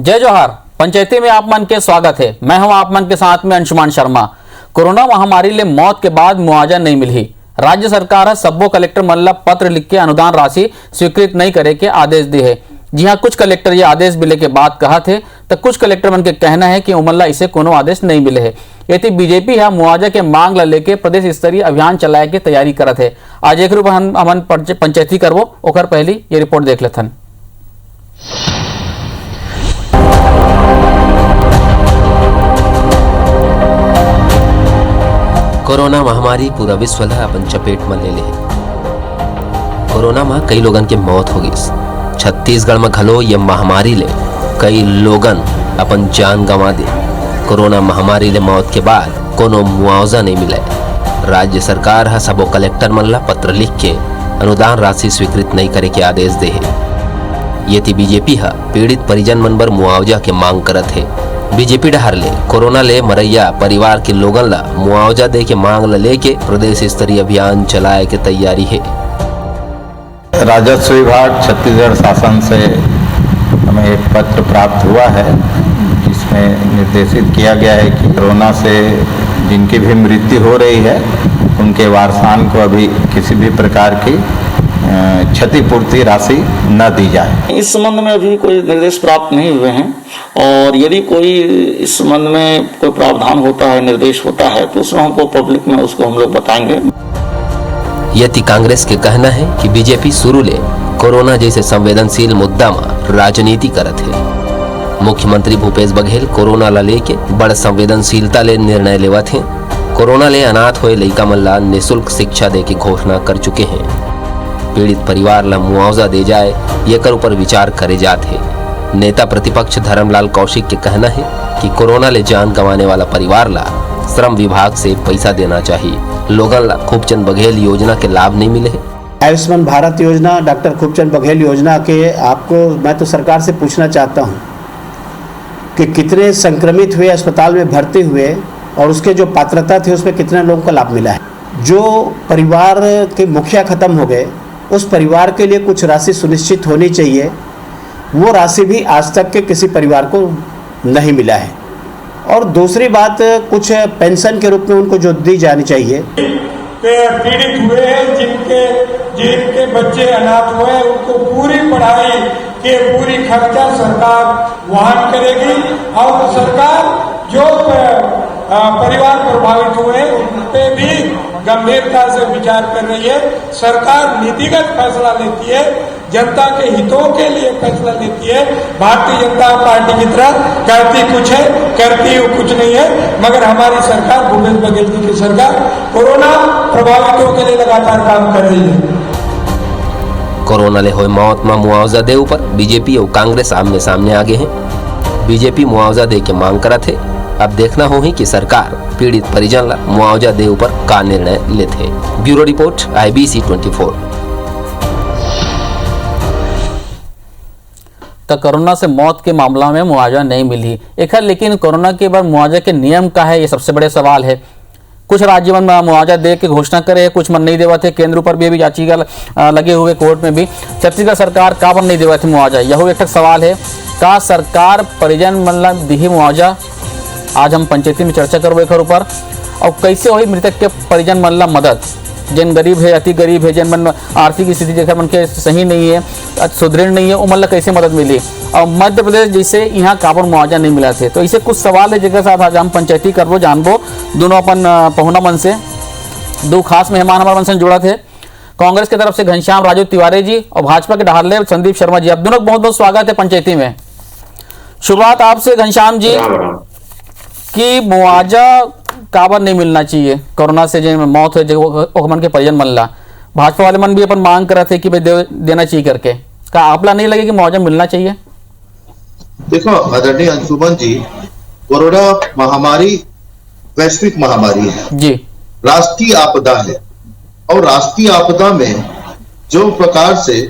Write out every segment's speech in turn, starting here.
जय जोहार। पंचायती में आप मन के स्वागत है। मैं हूं आप मन के साथ में अंशुमान शर्मा। कोरोना महामारी ले मौत के बाद मुआवजा नहीं मिली। राज्य सरकार सब्बो कलेक्टर मन ला पत्र लिख के अनुदान राशि स्वीकृत नहीं करे के आदेश दिए है। जी हाँ, कुछ कलेक्टर ये आदेश मिले के बाद कहा थे तो कुछ कलेक्टर मन के कहना है कि उमन ला इसे कोनो आदेश नहीं मिले है। यदि बीजेपी है मुआवजा के मांग ला लेके प्रदेश स्तरीय अभियान चलाए के तैयारी करत है। आज एक रूप हमन पंचायती करवो ओकर पहली ये रिपोर्ट देख लेथन। कोरोना महामारी पूरा विश्व ला अपन चपेट में ले ले। कोरोना में कई लोगन के मौत हो गई। छत्तीसगढ़ में घलो ये महामारी ले कई लोगन अपन जान गंवा दे। कोरोना महामारी ले मौत के बाद कोनो मुआवजा नहीं मिले। राज्य सरकार है सबो कलेक्टर मन ला पत्र लिख के अनुदान राशि स्वीकृत नहीं करे के आदेश दे है। ये बीजेपी है पीड़ित परिजन मन बर मुआवजा के मांग करत है। बीजेपी डहर ले कोरोना ले मरैया परिवार के लोगन ला मुआवजा दे के मांग ला लेके प्रदेश स्तरीय अभियान चलाए के तैयारी है। राजस्व विभाग छत्तीसगढ़ शासन से हमें एक पत्र प्राप्त हुआ है जिसमें निर्देशित किया गया है कि कोरोना से जिनकी भी मृत्यु हो रही है उनके वारसान को अभी किसी भी प्रकार की क्षतिपूर्ति राशि न दी जाए। इस संबंध में अभी कोई निर्देश प्राप्त नहीं हुए हैं और यदि कोई इस संबंध में कोई प्रावधान होता है, निर्देश होता है तो उसमें हमको पब्लिक में उसको हम लोग बताएंगे। यदि कांग्रेस के कहना है कि बीजेपी शुरू ले कोरोना जैसे संवेदनशील मुद्दा में राजनीति करत है। मुख्यमंत्री भूपेश बघेल कोरोना ला लेके बड़ संवेदनशीलता ले निर्णय लेवत हैं। कोरोना ले अनाथ हुए लइका मन ला निःशुल्क शिक्षा दे के घोषणा कर चुके हैं। पीड़ित परिवार ला मुआवजा दे जाए ये कर ऊपर विचार करे जात है। नेता प्रतिपक्ष धर्मलाल कौशिक के कहना है कि कोरोना ले जान गंवाने वाला परिवार ला श्रम विभाग से पैसा देना चाहिए। लोगन ला खूबचंद बघेल योजना के लाभ नहीं मिले है। आयुष्मान भारत योजना, डॉक्टर खूबचंद बघेल योजना के आपको मैं तो सरकार से पूछना चाहता हूं कि कितने संक्रमित हुए, अस्पताल में भर्ती हुए और उसके जो पात्रता थी उसमें कितने लोगों को लाभ मिला है। जो परिवार के मुखिया खत्म हो गए उस परिवार के लिए कुछ राशि सुनिश्चित होनी चाहिए। वो राशि भी आज तक के किसी परिवार को नहीं मिला है। और दूसरी बात, कुछ पेंशन के रूप में उनको जो दी जानी चाहिए। पीड़ित हुए हैं जिनके बच्चे अनाथ हुए उनको पूरी पढ़ाई के पूरी खर्चा सरकार वहन करेगी और सरकार जो परिवार प्रभावित हुए उन पे भी गंभीरता से विचार कर रही है। सरकार नीतिगत फैसला लेती है, जनता के हितों के लिए फैसला लेती है। भारतीय जनता पार्टी की तरह कहती कुछ है, करती कुछ नहीं है, मगर हमारी सरकार भूपेश बघेल जी की सरकार कोरोना प्रभावितों के लिए लगातार काम कर रही है। कोरोना ले हुए मौत में मुआवजा दे ऊपर बीजेपी और कांग्रेस आमने सामने आगे हैं। बीजेपी मुआवजा दे के मांग करत है। अब देखना हो ही कि सरकार पीड़ित परिजन ला मुआवजा दे ऊपर का निर्णय लेते। Bureau report IBC 24। तो कोरोना से मौत के मामला में मुआवजा नहीं मिली एक है, लेकिन कोरोना के बाद मुआवजा के नियम का है, ये सबसे बड़े सवाल है। कुछ राज्य में मुआवजा दे के घोषणा करे, कुछ मन नहीं देवा थे। केंद्र पर भी याचिका लगे हुए कोर्ट में भी। छत्तीसगढ़ सरकार का पर नहीं देवा थे मुआवजा, यह एक सवाल है। का सरकार परिजन मन ला दी मुआवजा? आज हम पंचायती में चर्चा करबो एक ऊपर। और कैसे वही मृतक के परिजन मन ला मदद, जिन गरीब है, अति गरीब है, जिन मन आर्थिक स्थिति जेकर मन के सही नहीं है, सुदृढ़ नहीं है, उन मन ला कैसे मदद मिली। और मध्य प्रदेश जैसे यहाँ काबर मुआवजा नहीं मिला थे। तो ऐसे कुछ सवाल है जिनके साथ आज हम पंचायती करबो, जानबो। दोनों अपन पहुना मन से दो खास मेहमान हमारे मन से जुड़ा थे। कांग्रेस की तरफ से घनश्याम राजू तिवारी जी और भाजपा के डहारले संदीप शर्मा जी। आप दोनों बहुत बहुत स्वागत है पंचायती में। शुरुआत आपसे घनश्याम जी कि मुआवजा काबर नहीं मिलना चाहिए कोरोना से जो मौत है जो मन के परिजन मन ला। भाजपा वाले मन भी अपन मांग कर रहे थे कि भाई देना चाहिए करके। का आपला नहीं लगे कि मुआवजा मिलना चाहिए? देखो आदरणीय अंशुमन जी, कोरोना महामारी वैश्विक महामारी है जी, राष्ट्रीय आपदा है। और राष्ट्रीय आपदा में जो प्रकार से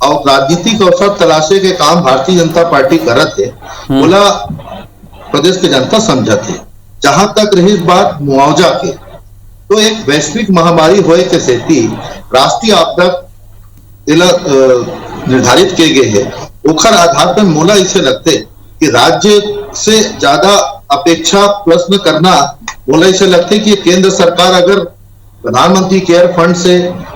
और राजनीतिक अवसर तलाशे के काम भारतीय जनता पार्टी करत है बोला प्रदेश के जनता समझत है। जहां तक रही बात मुआवजा के, तो एक वैश्विक महामारी होए के सेती राष्ट्रीय आपदा निर्धारित किए गए हैं। ओखर आधार पर मोला इसे लगते कि राज्य से ज्यादा अपेक्षा प्रश्न करना बोला इसे लगता है कि केंद्र सरकार अगर प्रधानमंत्री केयर फंड से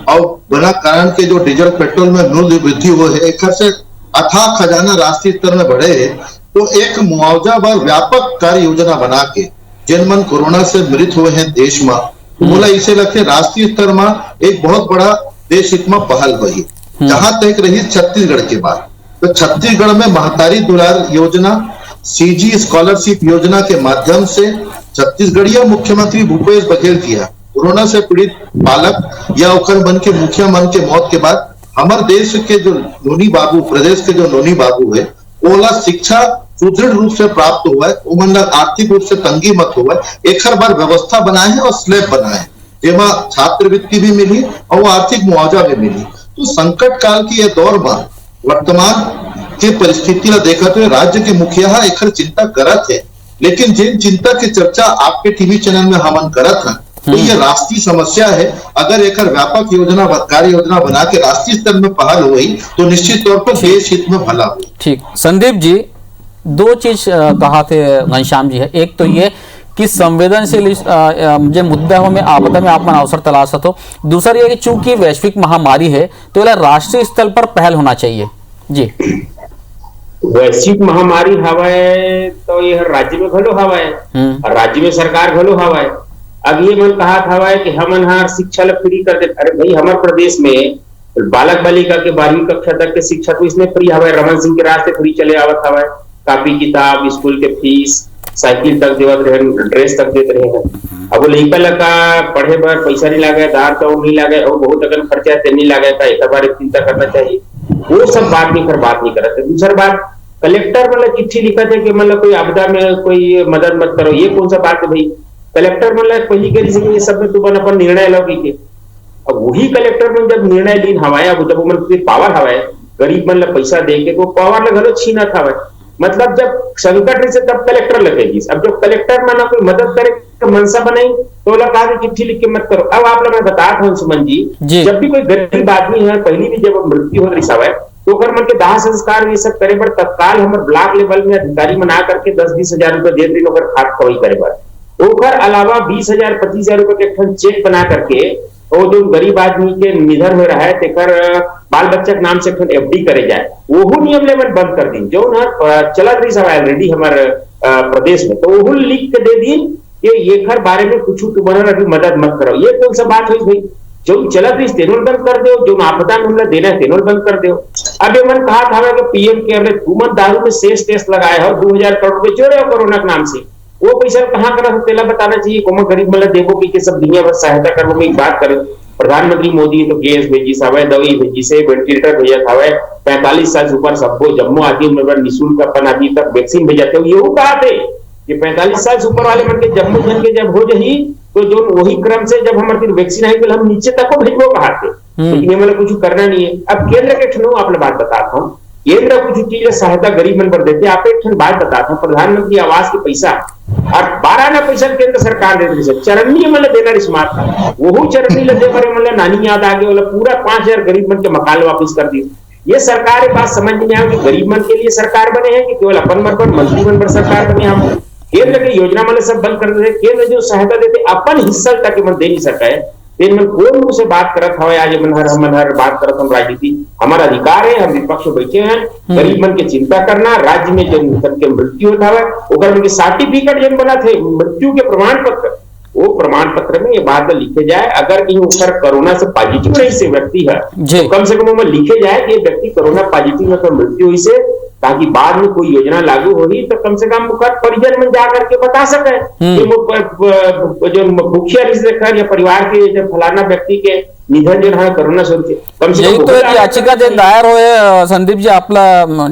और बिना कारण के जो डीजल पेट्रोल में मूल्य वृद्धि हुई है एक से अथाह खजाना राष्ट्रीय स्तर में बढ़े है तो एक मुआवजा व व्यापक कार्य योजना बना के जिन मन कोरोना से मृत हुए हैं देश में बोला इसे लगते राष्ट्रीय स्तर में एक बहुत बड़ा देश हित में पहल हुई जहां तक रही छत्तीसगढ़ के बाद तो छत्तीसगढ़ में महतारी दुलार योजना सीजी स्कॉलरशिप योजना के माध्यम से छत्तीसगढ़िया मुख्यमंत्री भूपेश बघेल किया कोरोना से पीड़ित बालक या ओकर मन के मुखिया मन के मौत के बाद हमारे देश के जो नोनी बाबू प्रदेश के जो नोनी बाबू है ओला शिक्षा सुदृढ़ रूप से प्राप्त हुआ है उमन आर्थिक रूप से तंगी मत हुआ है एक हर बार व्यवस्था बनाए है और स्लैब बनाए जेमा छात्रवृत्ति भी मिली और वो आर्थिक मुआवजा भी मिली तो संकट काल की यह दौर में वर्तमान के परिस्थिति ला देखते हुए राज्य के मुखिया एक चिंता करत है लेकिन जिन चिंता की चर्चा आपके टीवी चैनल में हमन करत हैं तो ये राष्ट्रीय समस्या है अगर एक व्यापक योजना कार्य योजना बना के राष्ट्रीय स्तर में पहल हुई तो निश्चित तौर पर देश हित में भला हुई। ठीक संदीप जी दो चीज कहा थे घनश्याम जी है एक तो ये कि संवेदनशील जो मुद्दा हो में आपदा में आप अवसर तलाशत हो दूसरा ये कि चूंकि वैश्विक महामारी है तो राष्ट्रीय स्तर पर पहल होना चाहिए जी। वैश्विक महामारी हवाए तो यह राज्य में घलो हवाए राज्य में सरकार घलो हवाए अब ये मन कहा था कि हमन हर शिक्षा ला फ्री कर दे अरे भाई हमारे प्रदेश में बालक बालिका के 12वीं कक्षा तक के शिक्षा तो इसमें फ्री हवाए रमन सिंह के रास्ते फ्री चले आवत हवाए कॉपी किताब स्कूल के फीस साइकिल तक देवत रहे ड्रेस तक देते रहे हैं अब वो लड़का लड़का पढ़े पर पैसा नहीं लागे दार चाउर नहीं लागे और बहुत अगर खर्चा है नहीं लागे एक बार चिंता करना चाहिए वो सब बात नहीं करते दूसरी बात कलेक्टर मतलब चिट्ठी लिखा थे कि मतलब कोई आपदा में कोई मदद मत करो ये कौन सा बात है भाई कलेक्टर मतलब पहली के ये सब में तुम अपन निर्णय लो की अब वही कलेक्टर में जब निर्णय लीन हवाया जब मन पावर हवाए गरीब मन पैसा दे के वो पावर ल घलो छीना था मतलब जब संकट रही से तब कलेक्टर लगेगी अब जब कलेक्टर में ना कोई मदद करे तो मनसा बनाई तो बोला कहा कि चिट्ठी लिख के मत करो अब आप लोग मैं बता रहा हूँ सुमन जी जब भी कोई गरीब आदमी है पहली भी जब मृत्यु हो रही है तो अगर मन के दाह संस्कार ये सब करे पर तत्काल हमारे ब्लॉक लेवल में अधिकारी मना करके 10-20 हजार रुपए दे दी खाद खवाई करे पर ओकर अलावा 20,000 25,000 रुपए के चेक बना करके वो जो गरीब आदमी के निधन हो रहा है तेकर बाल बच्चा के नाम से एफडी करे जाए वो नियम लेवल बंद कर दी जो चलत रही सब ऑलरेडी हमारे प्रदेश में तो वो लिख के दे दी कि ये हर बारे में कुछ तुम्हारा अभी मदद मत करो ये कौन सा बात हुई भाई जो चलत रही तेनोल बंद कर दो जो आपदा में हमला देना है तेनोल बंद कर दो अब ये मन कहा था कि पीएम केयर में तुमन दारू में शेष टेस्ट लगाए हो 2,000 करोड़ रुपए जोड़े हो कोरोना के नाम से वो पैसा कहाँ करा तेला बताना चाहिए कोमा गरीब मतलब देखो कि सब दुनिया भर सहायता करने में एक बात करें प्रधानमंत्री मोदी तो गैस भेजी सवे दवाई भेजी से वेंटिलेटर भेजा था 45 साल से ऊपर सबको जम्मू आदि में निःशुल्क अपन अभी तक वैक्सीन भेजाते हो ये कहा थे कि 45 साल से ऊपर वाले मन के जम्मू जन के जब हो जाही तो जो वही क्रम से जब हमारे वैक्सीन आई तो हम नीचे तक को भेजबो कहा थे लेकिन ये मतलब कुछ करना नहीं है। अब केंद्र के ठनो आप बात बताता हूँ केंद्र कुछ चीज सहायता गरीब मन पर देते आप एक बात बताता हूँ प्रधानमंत्री आवास के पैसा और 12 पैसा केंद्र सरकार दे रही है चरणीय मतलब देना स्मार्ट वो चरणी लदे पर मतलब नानी याद आगे वाला पूरा 5,000 गरीब मन के मकान वापिस कर दी ये सरकार के पास समझ नहीं आया कि गरीब मन के लिए सरकार बने हैं कि केवल अपन मन पर मंत्री मन पर सरकार बने हम केंद्र की योजना मतलब सब बंद कर देते केंद्र जो सहायता देते अपन हिस्सा तक मन दे नहीं सका है दिन में कौन मुंह से बात करत हवे आज मनहर बात करत हम राजनीति हमारा अधिकार है हम विपक्ष बैठे हैं गरीब मन की चिंता करना राज्य में जन के मृत्यु होता है ओकर मन के सर्टिफिकेट जन बना थे मृत्यु के प्रमाण पत्र वो प्रमाण पत्र में ये बात लिखे जाए अगर कहीं ऊपर कोरोना से पॉजिटिव रही से व्यक्ति है तो कम से कम लिखे जाए कि व्यक्ति कोरोना पॉजिटिव में तो मृत्यु हुई से ताकि बाद में कोई योजना लागू होगी तो कम से कम परिजन में जा करके बता सके जो मुखिया रिश्तेदार या परिवार के जो फलाना व्यक्ति के निधन जो है कोरोना से कम से यही तो एक याचिका जे दायर होए संदीप जी आपला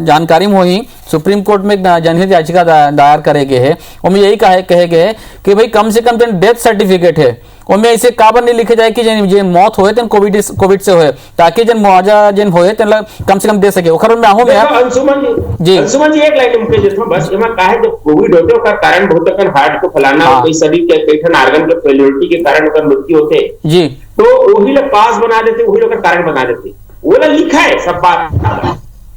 जानकारी में होई सुप्रीम कोर्ट में जनहित याचिका दायर करे गए है और यही कहे गए कि भाई कम से कम जन डेथ सर्टिफिकेट है उनमें ऐसे काबर नहीं लिखे जाए कि जे मौत होए तन कोविड से होए ताकि जन मुआवजा जन होए तन कम से कम दे सके ओखर में आहो में अंशुमन जी एक लाइन मुके देतो बस एमा काहे जब कोविड होते ओकर कारण बहुत अकन हार्ट को फलाना कोई शरीर के कईठन ऑर्गन के फेलियरिटी के कारण ओकर मृत्यु होते जी तो वही लोग पास बना देते वही लोग का कारण बना देते वो लिखा है सब बात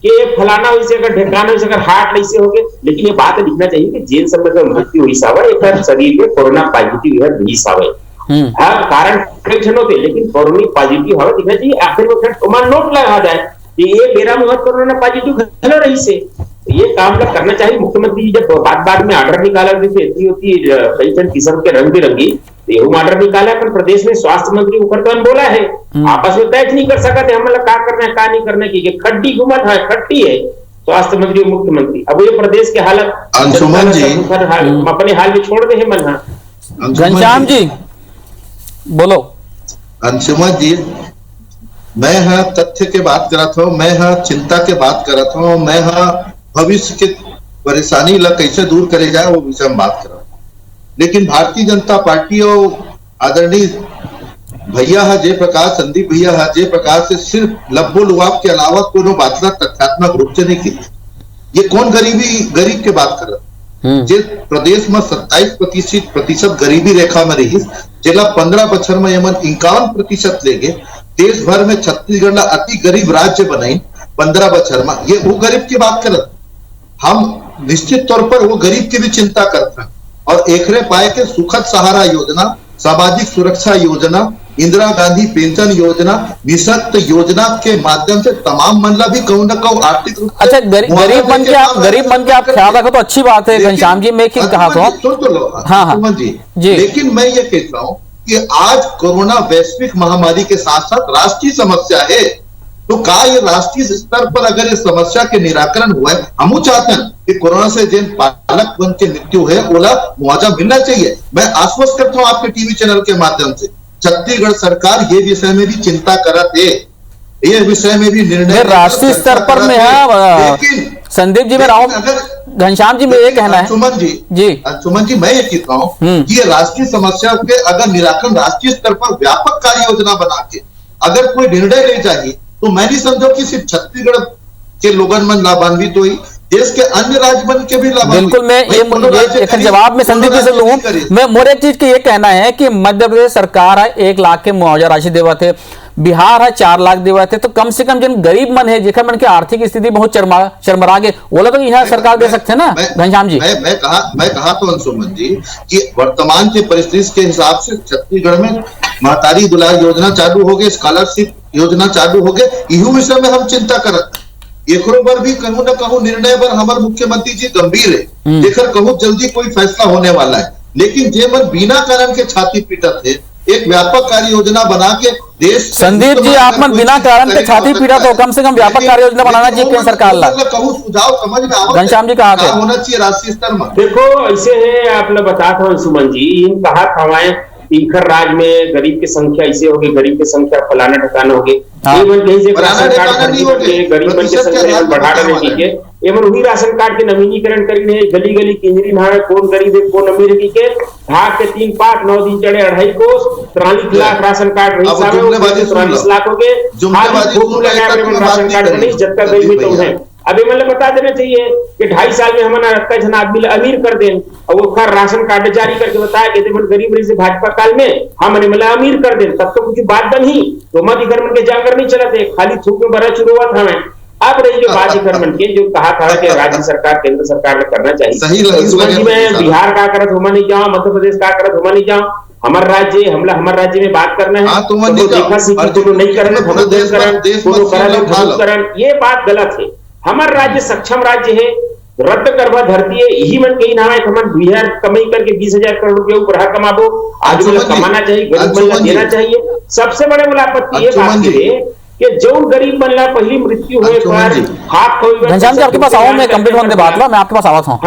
कि फलाना वैसे अगर ढेकाना वैसे अगर हार्ट ऐसे हो गए, लेकिन ये बात लिखना चाहिए कि जेन सब में मृत्यु हुई सावा एक शरीर में कोरोना पॉजिटिव है भी सावे हर कारण कनेक्शन होते, लेकिन कोरोना पॉजिटिव हवा दिखना चाहिए। आखिर में फिर तुम्हारा नोट लगा जाए कि ये मेरा मुहर कोरोना पॉजिटिव हेलो रही से ये काम करना चाहिए। मुख्यमंत्री जी जब बात में ऑर्डर निकाला होती पेंशन किस्म के रंग बिरंगी ऑर्डर निकाला अपन प्रदेश में स्वास्थ्य मंत्री ऊपर तो बोला है आपस में तय नहीं कर सकते हम लोग क्या करना है क्या नहीं करना की खड्डी घुमत है खट्टी है स्वास्थ्य मंत्री और मुख्यमंत्री। अब ये प्रदेश के हालत अंशुमन जी अपने हाल में छोड़ दे है मन। घनश्याम जी बोलो। अंशुमन जी मैं हाँ तथ्य के बात कर रहा था, मैं हाँ चिंता के बात कर रहा था, मैं हाँ भविष्य के परेशानी ला कैसे दूर करे जाए वो विषय में बात कर रहा हूँ। लेकिन भारतीय जनता पार्टी और आदरणीय भैया है जयप्रकाश संदीप भैया है जयप्रकाश से सिर्फ लब्बो लुआब के अलावा कोनो बात तथ्यात्मक रूप से नहीं की। ये कौन गरीब के बात कर रहा है जे प्रदेश में 27% गरीबी रेखा में रही जिला 15 बछर में यमन 51% ले गए। देश भर में छत्तीसगढ़ ना अति गरीब राज्य बनाई 15 बछर में। ये वो गरीब की बात करत हम निश्चित तौर पर वो गरीब की भी चिंता करते हैं और एकरे पाए के सुखद सहारा योजना, सामाजिक सुरक्षा योजना, इंदिरा गांधी पेंशन योजना, निःशक्त योजना के माध्यम से तमाम मनला भी कहूं ना कहूं आर्थिक रूप अच्छा गरीब मन के आप ख्याल रखो तो अच्छी बात है घनश्याम जी। मैं कहा तो सुन तो लो हाँ जी। लेकिन मैं ये कहता हूँ कि आज कोरोना वैश्विक महामारी के साथ साथ राष्ट्रीय समस्या है, तो का ये राष्ट्रीय स्तर पर अगर इस समस्या के निराकरण हुआ है, हम चाहते हैं कि कोरोना से जिन बालक बन के मृत्यु है ओला मुआवजा मिलना चाहिए। मैं आश्वस्त करता हूं आपके टीवी चैनल के माध्यम से छत्तीसगढ़ सरकार ये विषय में भी चिंता करत है, ये विषय में भी निर्णय राष्ट्रीय स्तर पर में है। संदीप जी में घनश्याम जी में ये कहना है अंशुमन जी मैं ये कहता हूँ कि ये राष्ट्रीय समस्या के अगर निराकरण राष्ट्रीय स्तर पर व्यापक कार्य योजना बना के अगर कोई निर्णय ले जाए तो मैं नहीं समझो कि सिर्फ छत्तीसगढ़ के लोगन मन लाभान्वित हुई, देश के अन्य राज्य बन के भी लाभान्वित। बिल्कुल मैं ये जवाब में संदीप जी से लूं। मैं मोर एक चीज के ये कहना है कि मध्य प्रदेश सरकार है 1 लाख के मुआवजा राशि देवा थे, बिहार है 4 लाख देवा थे, तो कम से कम जिन गरीब मन है जेकर मन के आर्थिक स्थिति बहुत चरमरा गए बोला तो यहाँ सरकार दे सकते ना घनश्याम जी। मैं कहा तो अंशुमन जी कि वर्तमान की परिस्थिति के हिसाब से छत्तीसगढ़ में महतारी दुलार योजना चालू हो गई, स्कॉलरशिप योजना चालू हो गए, इहू विषय में हम चिंता करत एकरो पर भी कहूं न कहूं निर्णय पर हमारे मुख्यमंत्री जी गंभीर है, जेकर कहूं जल्दी कोई फैसला होने वाला है। लेकिन जे मन बिना कारण के छाती पीटत है एक व्यापक कार्य योजना बना के देश। संदीप जी आप मन बिना कारण के छाती पीटत हो, कम से कम व्यापक कार्य योजना बनाना चाहिए केंद्र सरकार ला। कहूं सुझाव समझ में आवत घनश्याम जी कहा होना चाहिए राष्ट्रीय स्तर में। देखो ऐसे है आप लोग बताते हो सुमन जी इन कहा हवाएं तीखर राज्य में गरीब की संख्या ऐसे होगी, गरीब की संख्या फलाना ठिकाना होगी, कहीं से राशन कार्ड गरीब की संख्या बढ़ा देने की एवं वही राशन कार्ड के नवीनीकरण करी गली गली किंजरी नहा कौन गरीब है कौन अमीर की के भाग के 3 5 9 दिन चढ़े 2.5 कोस 43 लाख राशन कार्ड रही साहब 43 लाख हो गए राशन कार्ड नहीं जब तक गरीब तो है। अभी मतलब बता देना चाहिए कि 2.5 साल में हमारा रखा जन आदमी अमीर कर दें और वो खर राशन कार्ड जारी करके बताया कि गरीब रही से भाजपा काल में हमने मतलब अमीर कर दें तब तो कुछ बात बनी तो मत इधर मन के जाकर नहीं चलाते खाली थूक में बड़ा शुरू हुआ था। मैं अब रही जो बात इधर मन के जो कहा था कि राज्य सरकार केंद्र सरकार ने करना चाहिए। मैं बिहार का करत होमा नहीं जाऊँ, मध्य प्रदेश का करत होमा नहीं जाऊँ, हमारे राज्य में बात करना है तो देखा सीखी तो नहीं करना ये बात गलत है। हमारा राज्य सक्षम राज्य है, रद्द करवा धरती है, यही मन कही नाम है हमारे बिहार कमाई करके 20,000 करोड़ रुपया ऊपर कमाबो आज कमाना चाहिए, गरीब मन देना चाहिए। सबसे बड़े वाला आपत्ति ये बात है कि जो गरीब मन ला पहली मृत्यु हुए पर हाथ घनश्याम जी आपके पास आओ, मैं कंप्लीट होने बात मैं आपके पास आवत हूं।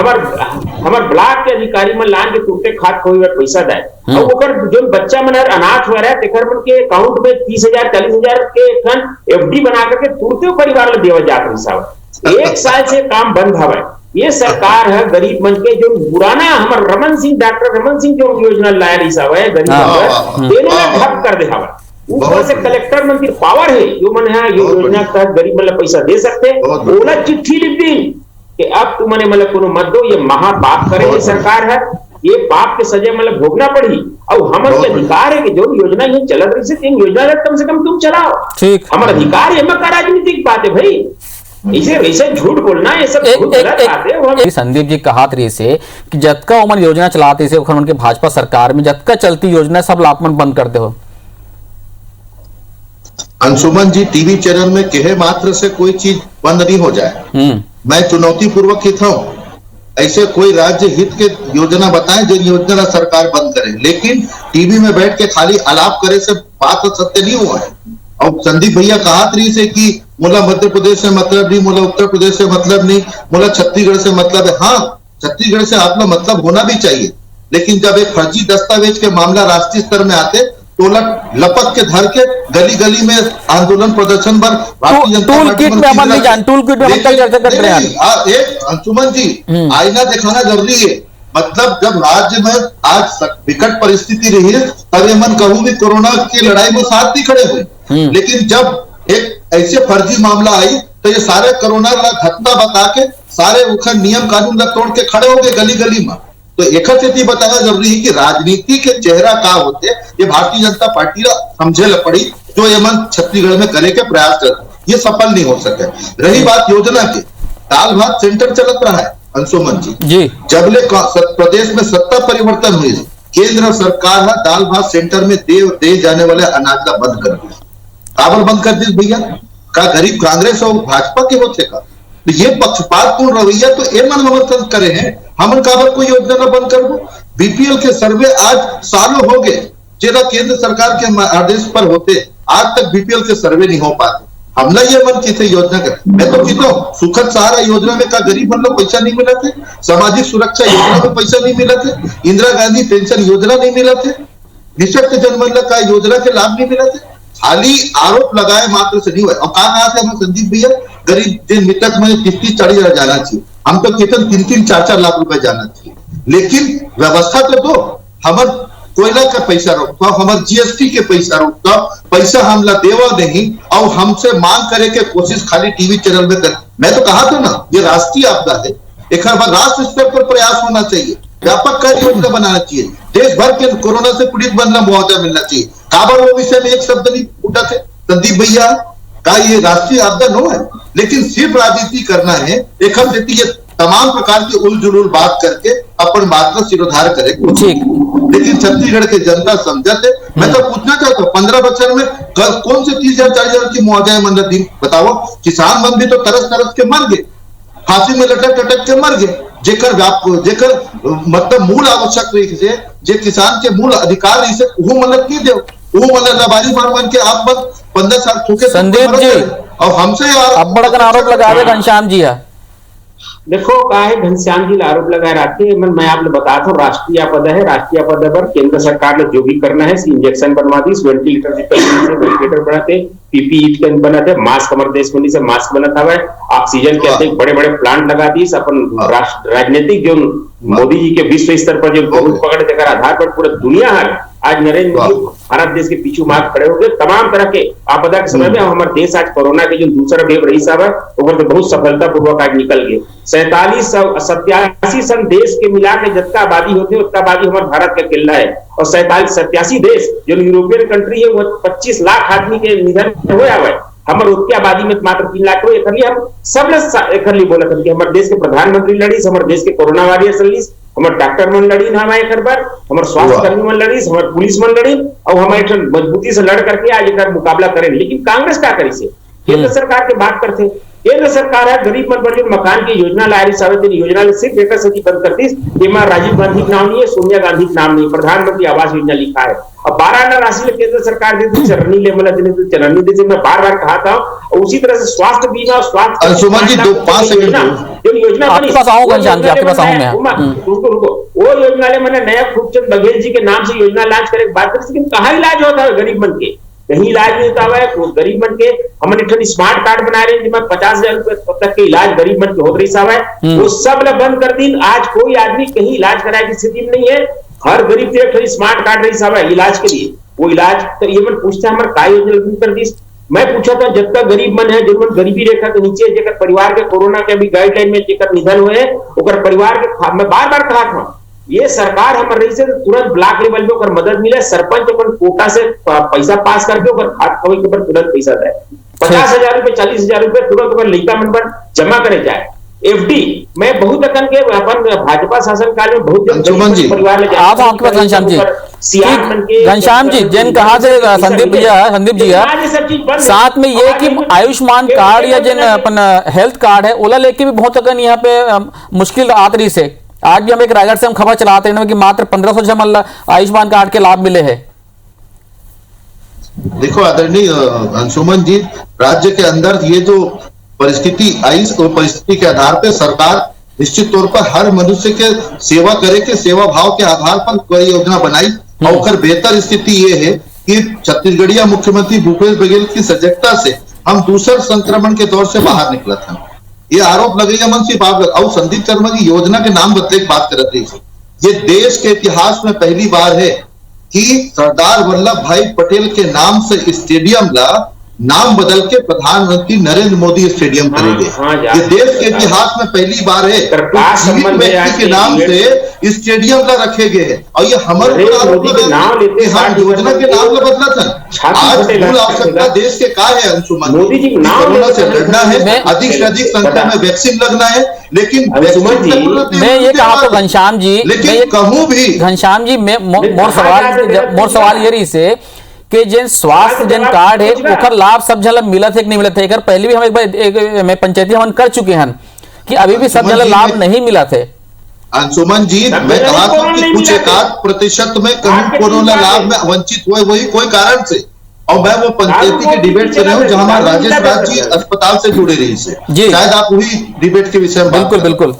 हमार ब्लॉक के अधिकारी मन लान के तुरते खात खोई पैसा दे और ओकर जो बच्चा मन अनाथ हुआ रहा तेकर मन के अकाउंट में 30,000 40,000 के खन एफडी बना करके तुरते परिवार ला देवा जात हिसाब 1 साल से काम बंद हवा। ये सरकार है गरीब मन के जो पुराना हमारे डॉक्टर रमन सिंह जो योजना लाया हिसाब है गरीब देने ठप कर दे हवा। ऊपर से कलेक्टर मंत्री पावर है जो मन है ये योजना के तहत गरीब मतलब पैसा दे सकते बोला चिट्ठी लिख दी कि अब तुमने मतलब कोनो मत दो, ये महापाप करे सरकार है, ये पाप के सजा मतलब भोगना पड़ी और हमारे अधिकार है कि जो योजना ये चल रही से योजना कम से कम तुम चलाओ, हमारा अधिकार है। मका राजनीतिक बात है भाई इसे ऐसे झूठ बोलना ये सब बहुत गलत बात है। वो हम संदीप जी कहात रही से कि जतका उमन योजना चलाते से उनके भाजपा सरकार में जतका चलती योजना सब लापमन बंद करते हो। अंशुमन जी, टीवी चैनल में कहे मात्र से कोई चीज बंद नहीं हो जाए। मैं चुनौती पूर्वक कहता हूं, ऐसे कोई राज्य हित के योजना बताएं जो योजना सरकार बंद करे, लेकिन टीवी में बैठ के खाली आलाप करे से बात तो सत्य नहीं हुआ है। और संदीप भैया कहा रही से कि मुला मध्य प्रदेश से मतलब नहीं, मुला उत्तर प्रदेश से मतलब नहीं, मुला छत्तीसगढ़ से मतलब है। हाँ, छत्तीसगढ़ से आपका मतलब होना भी चाहिए, लेकिन जब एक फर्जी दस्तावेज के मामला राष्ट्रीय स्तर में आते तो लपक के धर के गली गली में आंदोलन प्रदर्शन पर टूल किट में अपन नहीं जान, टूल किट में अपन चर्चा कर रहे हैं। एक अंशुमन जी, आईना दिखाना जरूरी है। मतलब जब राज्य में आज विकट परिस्थिति रही है तब ये मन कहूं भी कोरोना की लड़ाई में साथ नहीं खड़े हुए, लेकिन जब एक ऐसे फर्जी मामला आई तो ये सारे कोरोना का घटना बता के सारे उखर नियम कानून तोड़ के खड़े हो गए गली गली में। तो एक स्थिति बताना जरूरी है कि राजनीति के चेहरा का होते ये भारतीय जनता पार्टी समझे ल पड़ी जो ये मन छत्तीसगढ़ में करे के प्रयास कर ये सफल नहीं हो सके। रही बात योजना की, दाल भात सेंटर चलत रहा है अंशुमन जी, जबले प्रदेश में सत्ता परिवर्तन हुई केंद्र सरकार है दाल भात सेंटर में दे जाने वाले अनाज का बंद कर दिया। काबर बंद कर दी भैया? का गरीब कांग्रेस और भाजपा के होते का? तो ये पक्षपातपूर्ण रवैया तो ये मन समर्थन करे हैं, हम काबर कोई योजना न बंद कर दो। बीपीएल के सर्वे आज सालों हो गए, जेरा केंद्र सरकार के आदेश पर होते आज तक बीपीएल के सर्वे नहीं हो पाते। हमला ये मन की थे योजना का, मैं तो कहता हूँ सुखद सहारा योजना में का गरीब मन लोग पैसा नहीं मिला थे, सामाजिक सुरक्षा योजना में पैसा नहीं मिला थे, इंदिरा गांधी पेंशन योजना नहीं मिला थे, निःशक्त जनमन का योजना के लाभ नहीं मिला थे। खाली आरोप लगाए मात्र से नहीं हुआ। और कहा थे हमें संदीप भैया गरीब दिन मृतक में 30-40 हजार जाना चाहिए, हम तो कहते 3-4 लाख रुपए जाना चाहिए, लेकिन व्यवस्था तो दो। हमार कोयला का पैसा रोकता, हमारे जीएसटी के पैसा रोकता, पैसा हमला देवा नहीं और हमसे मांग करे के कोशिश खाली टीवी चैनल में कर। मैं तो कहा था ना ये राष्ट्रीय आपदा है, एक राष्ट्र स्तर पर प्रयास होना चाहिए, व्यापक कार्य योजना बनाना चाहिए, देश भर के कोरोना से पीड़ित बनना मुआवजा मिलना चाहिए। काबर वो विषय में एक शब्द नहीं उठा थे संदीप भैया का ये राष्ट्रीय आपदा नो है, लेकिन सिर्फ राजनीति करना है। एक हम ये तमाम प्रकार की उलझुल बात करके अपन बात का सिरोधार करे, लेकिन छत्तीसगढ़ के जनता समझते। मैं तो पूछना चाहता हूँ 15 बच्चों में कौन से 30,000-40,000 की मुआवजा मन दिन बताओ। किसान मन भी तो तरस तरस के मर गए, फांसी में लटक के मर गए, जेकर मतलब मूल आवश्यक रही से जे किसान के मूल अधिकार रही से वो मदद नहीं दे, वो मतलब लबारी मार के आप 15 साल ठोके। संदीप जी और हमसे अब बड़ा आरोप लगा रहे घनश्याम जी है। देखो का है घनश्याम जी आरोप लगाए रहते हैं। मैं आपने बताया था राष्ट्रीय आपदा है, राष्ट्रीय आपदा पर केंद्र सरकार ने जो भी करना है इंजेक्शन बनवा दी, वेंटिलेटर बनाते, पीपीई किट बनाते, मास्क हमारे देश में से मास्क बना था, ऑक्सीजन के बड़े बड़े प्लांट लगा दी। अपन राजनीतिक जो मोदी जी के विश्व स्तर पर जो बहुत पकड़ देकर आधार पर पूरा दुनिया है आज नरेंद्र मोदी भारत देश के पीछू मार्ग खड़े हो गए। तमाम तरह के आपदा के समय में हमारे देश आज कोरोना के जो दूसरा वेव रही साहब है वो बहुत सफलता पूर्वक आज निकल गए। 87 सन देश के मिला के जितना आबादी होती है उतना आबादी हमारे भारत का किला है। और 87 देश जो यूरोपियन कंट्री है वो 25 लाख आदमी के निधन हुआ है, हमारे उसकी आबादी में मात्र 3 लाख हो। हम सब ने बोला था कि हमारे देश के प्रधानमंत्री लड़ी, हमारे देश के कोरोना वॉरियर्स लड़ी, हमारे डॉक्टर मन लड़ी ना हमारे एक बार, हमारे स्वास्थ्य कर्मी मन लड़ी, हमारे पुलिस मन लड़ी और हमारे मजबूती से लड़ करके आज एक मुकाबला करें। लेकिन कांग्रेस क्या करी से केंद्र सरकार की बात करते, केंद्र सरकार है गरीब मन पर मकान की योजना ला रही साबित योजना सिर्फ एक सदी बंद करती है। राजीव गांधी के नाम नहीं है, सोनिया गांधी के नाम नहीं, प्रधानमंत्री आवास योजना लिखा है। अब 12 राशि केंद्र सरकार देती चरनी ले मतलब चरनी देती, मैं बार कहा था। और उसी तरह से स्वास्थ्य बीमा और स्वास्थ्य योजना वो योजना ले मैंने नया खूबचंद बघेल जी के नाम से योजना लॉन्च करे बात करी, लेकिन कहाँ इलाज होता है गरीब मन के? कहीं इलाज नहीं होता है गरीब मन के। हमने स्मार्ट कार्ड बना रहे हैं जिसमें 50,000 रुपए तक के इलाज गरीब मन के हो रही साहब है, वो सब बंद कर दी। आज कोई आदमी कहीं इलाज कराए की स्थिति में नहीं है। हर गरीब के स्मार्ट कार्ड रही साहब है इलाज के लिए, वो इलाज तो ये मन पूछता है हमारे काय योजना कर दी। मैं पूछा था जब तक गरीब मन है जो गरीबी रेखा के नीचे जेकर परिवार के कोरोना के भी गाइडलाइन में जेकर निधन हुए ओकर परिवार के, मैं बार कहा था ये सरकार हमारे रही से तुरंत ब्लॉक लेवल पे मदद मिले, सरपंच अपन कोटा से पैसा पास करके खाद खवाई के ऊपर तुरंत पैसा दे। 50,000 रुपए 40,000 रुपए तुरंत अगर लड़का मन पर जमा करे जाए FD मैं बहुत अकन के अपन भाजपा शासन काल में बहुत अंशुमन जी, परिवार में आप आपके पास घनश्याम जी घनश्याम जी जिन कहा थे संदीप जी साथ में ये कि आयुष्मान कार्ड या जिन अपन हेल्थ कार्ड है ओला लेके भी बहुत अगन यहाँ पे मुश्किल आतरी से आज भी हम एक रायगढ़ से हम खबर चलाते हैं कि मात्र 1500 जमा आयुष्मान कार्ड के लाभ मिले हैं। देखो आदरणीय अंशुमन जी, राज्य के अंदर ये जो परिस्थिति आई तो परिस्थिति के आधार पर सरकार निश्चित तौर पर हर मनुष्य के सेवा करे के सेवा भाव के आधार पर कोई योजना बनाई और बेहतर स्थिति ये है कि छत्तीसगढ़िया मुख्यमंत्री भूपेश बघेल की सजगता से हम दूसरे संक्रमण के दौर से बाहर निकला था। ये आरोप लगेगा मन सिर्फ आप और संदीप शर्मा की योजना के नाम बदले की बात कर रही है। ये देश के इतिहास में पहली बार है कि सरदार वल्लभ भाई पटेल के नाम से स्टेडियम ला नाम बदल के प्रधानमंत्री नरेंद्र मोदी स्टेडियम करेंगे। ये देश के इतिहास में पहली बार है जीवित व्यक्ति के नाम से स्टेडियम ला रखे गए हैं और ये हमारे योजना के नाम ला बदला था। आज मूल आवश्यकता देश के क्या है अंशुमन, कोरोना से लड़ना है, अधिक से अधिक संख्या में वैक्सीन लगना है, लेकिन मैं ये कहा तो घनश्याम जी, लेकिन कहूँ भी घनश्याम जी मोर सवाल ये रही से कि जिन स्वास्थ्य जिन कार्ड है ओकर लाभ सब जन मिलत है कि नहीं मिलत है। पहले भी हम एक बार मैं पंचायती हमन कर चुके हैं कि अभी भी सब जन लाभ नहीं मिला थे। अंशुमन जी मैं कहा था कि कुछ 1% में कहीं कोरोना लाभ में वंचित हुए वही कोई कारण से, और मैं वो पंचायती की डिबेट कर रहा हूँ जहां हमारा राजेश राज जी अस्पताल से जुड़े रही से, शायद आप वही डिबेट के विषय में बिल्कुल बिल्कुल।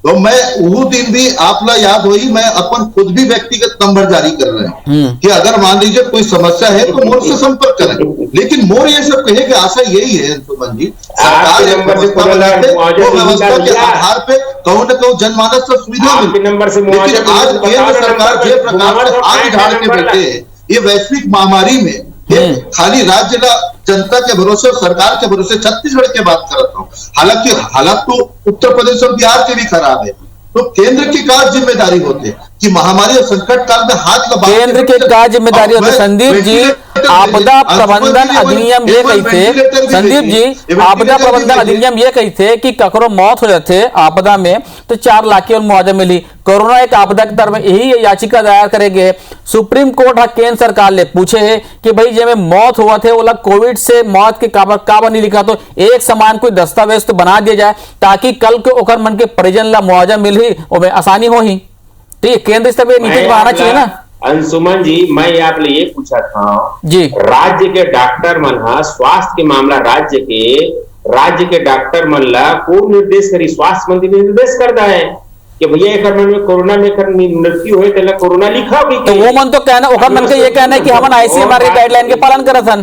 तो मैं वो दिन भी आप ला याद हुई मैं अपन खुद भी व्यक्तिगत नंबर जारी कर रहे हैं कि अगर मान लीजिए कोई समस्या है तो मोर से संपर्क करें। लेकिन मोर ये सब कहे कि आशा यही है अंशुमन जी, सरकार व्यवस्था बनाते वो व्यवस्था के आधार पे कहूँ न कहूँ जनमानस से सुविधा मिले। लेकिन आज केंद्र सरकार जिस प्रकार से आग झाड़ के बैठे है ये वैश्विक महामारी में खाली राज्य ला जनता के भरोसे और सरकार के भरोसे छत्तीसगढ़ की बात कर रहा हूँ। हालांकि हालात तो उत्तर प्रदेश और बिहार के भी खराब है, तो केंद्र की क्या जिम्मेदारी होती है कि महामारी और संकट काल में हाथ लगा केंद्र के क्या जिम्मेदारी होती है। संदीप जी आपदा प्रबंधन अधिनियम ये कही थे, संदीप जी आपदा प्रबंधन अधिनियम ये कही थे कि ककरो मौत हो जाते आपदा में तो 4 लाख की मुआवजा मिली। कोरोना एक आपदा के तरफ यही याचिका दायर करेंगे। सुप्रीम कोर्ट केंद्र सरकार ने पूछे है कि भाई जब मौत हुआ थे वो कोविड से मौत के काबर नहीं लिखा तो एक समान कोई दस्तावेज तो बना दिया जाए ताकि कल के ओकर मन के परिजन ला मुआवजा मिल ही और आसानी हो ही। तो ये केंद्र स्तर पर नीति बनाना चाहिए ना। अंशुमन जी मैं आपने ये पूछा था जी राज्य के डॉक्टर मन स्वास्थ्य के मामला राज्य के डॉक्टर मन ला कौन निर्देश करी, स्वास्थ्य मंत्री निर्देश करता है कि भैया एक मन में कोरोना में मृत्यु हुए तो कोरोना लिखा भी तो वो मन तो कहना ओकर मन के ये कहना है कि हम ICMR के गाइडलाइन के पालन करत हन।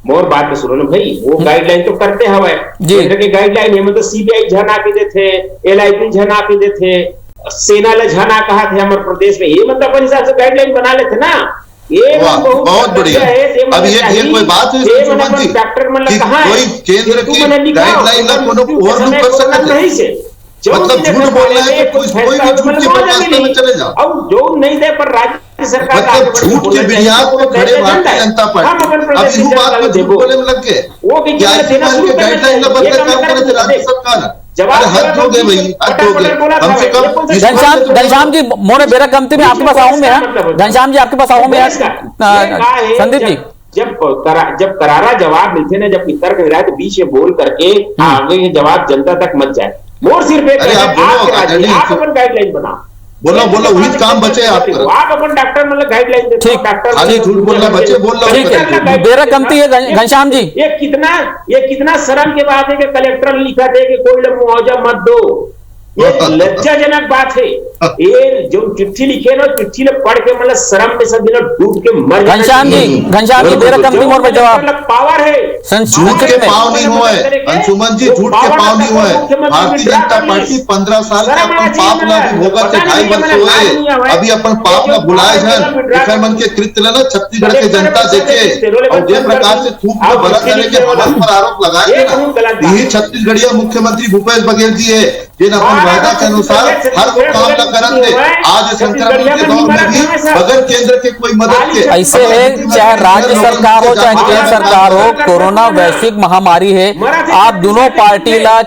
मोर बात तो सुनो ना भाई, वो गाइडलाइन तो करते हवे केंद्र के गाइडलाइन है, मतलब CBI झना के देथे, LIP झना के देथे, सेना ला झना कहा थे हमारे प्रदेश में, ये मतलब अपन हिसाब से गाइडलाइन बना लेते ना। ये बहुत बढ़िया। अब ये कोई बात है अंशुमन जी डॉक्टर मन कि कोई केंद्र की गाइडलाइन ला कोनो ओवरलुक कर सकते हैं, मतलब झूठ बोलना है तो कोई भी झूठ के रास्ते में चले जाओ। अब जो नहीं दे पर राज्य सरकार मतलब झूठ के बुनियाद पर खड़े भारतीय जनता पार्टी अब इस बात को झूठ बोलने में लग गए। वो भी गाइडलाइन ला बदले काम करे राज्य सरकार हद हो गए भाई, हद हो गए। कम से कम घनश्याम जी मोने बेरा कमती में आपके पास आऊं मैं, घनश्याम जी आपके पास आऊं मैं संदीप जी। जब करारा जवाब मिलते ना, जब तर्क मिला तो बीच में बोल करके आगे के जवाब जनता तक मत जाए। मोर सिर्फ आप अपन गाइडलाइन बना बोलो वही काम बचे आप अपन डॉक्टर मतलब गाइडलाइन दे, डॉक्टर खाली झूठ बोलना बचे बोलना बेरा कमती है घनश्याम जी। ये कितना शर्म की बात है कि कलेक्टर लिखा थे कि कोई लोग मुआवजा मत दो, ये लज्जाजनक बात है। ये जो चिट्ठी लिखे ना चिट्ठी ने पढ़ के मतलब शर्म में सब डूब के मर जाए। घनश्याम जी बेरा कमती मोर में जवाब पावर है, झूठ के पाँव नहीं हुए अंशुमन जी, झूठ के पाँव नहीं हुए। भारतीय जनता पार्टी 15 साल के अपन पाप ला भी भोगा थे, 2.5 वर्ष हुए अभी अपन पाप ला बुलाए हैं मन के कृत्य ना छत्तीसगढ़ के जनता देखे और जिस प्रकार से थूक को गलत करने के भारत पर आरोप लगाए ना, यही छत्तीसगढ़िया मुख्यमंत्री भूपेश बघेल जी है जिन अपन वायदा के अनुसार हर वो काम ला करत थे, आज संक्रमण के दौर में भी बगैर केंद्र के कोई मदद के ऐसे है, चाहे राज्य सरकार हो चाहे केंद्र सरकार हो, कोरोना वैश्विक महामारी है। आप दोनों पार्टी ला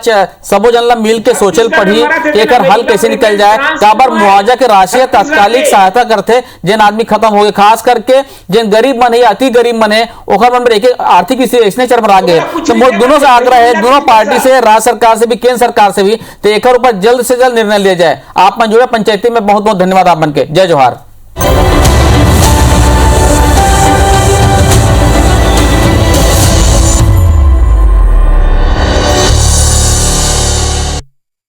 सबो जन ला मिल के सोचल पड़ी कि एकर हल कैसे निकल जाए। काबर मुआवजा के राशि तात्कालिक सहायता करते जेन आदमी खत्म हो गए, खास करके जेन गरीब मन है, अति गरीब मन है, ओकर मन में एक आर्थिक स्थिति ऐसने चरमरा गए। तो दोनों से आग्रह है, दोनों पार्टी से, राज्य सरकार से भी, केंद्र सरकार से भी, तो एक ऊपर जल्द से जल्द निर्णय लिया जाए। आप मन जुड़े पंचायती में बहुत बहुत धन्यवाद आप मन के। जय जोहार।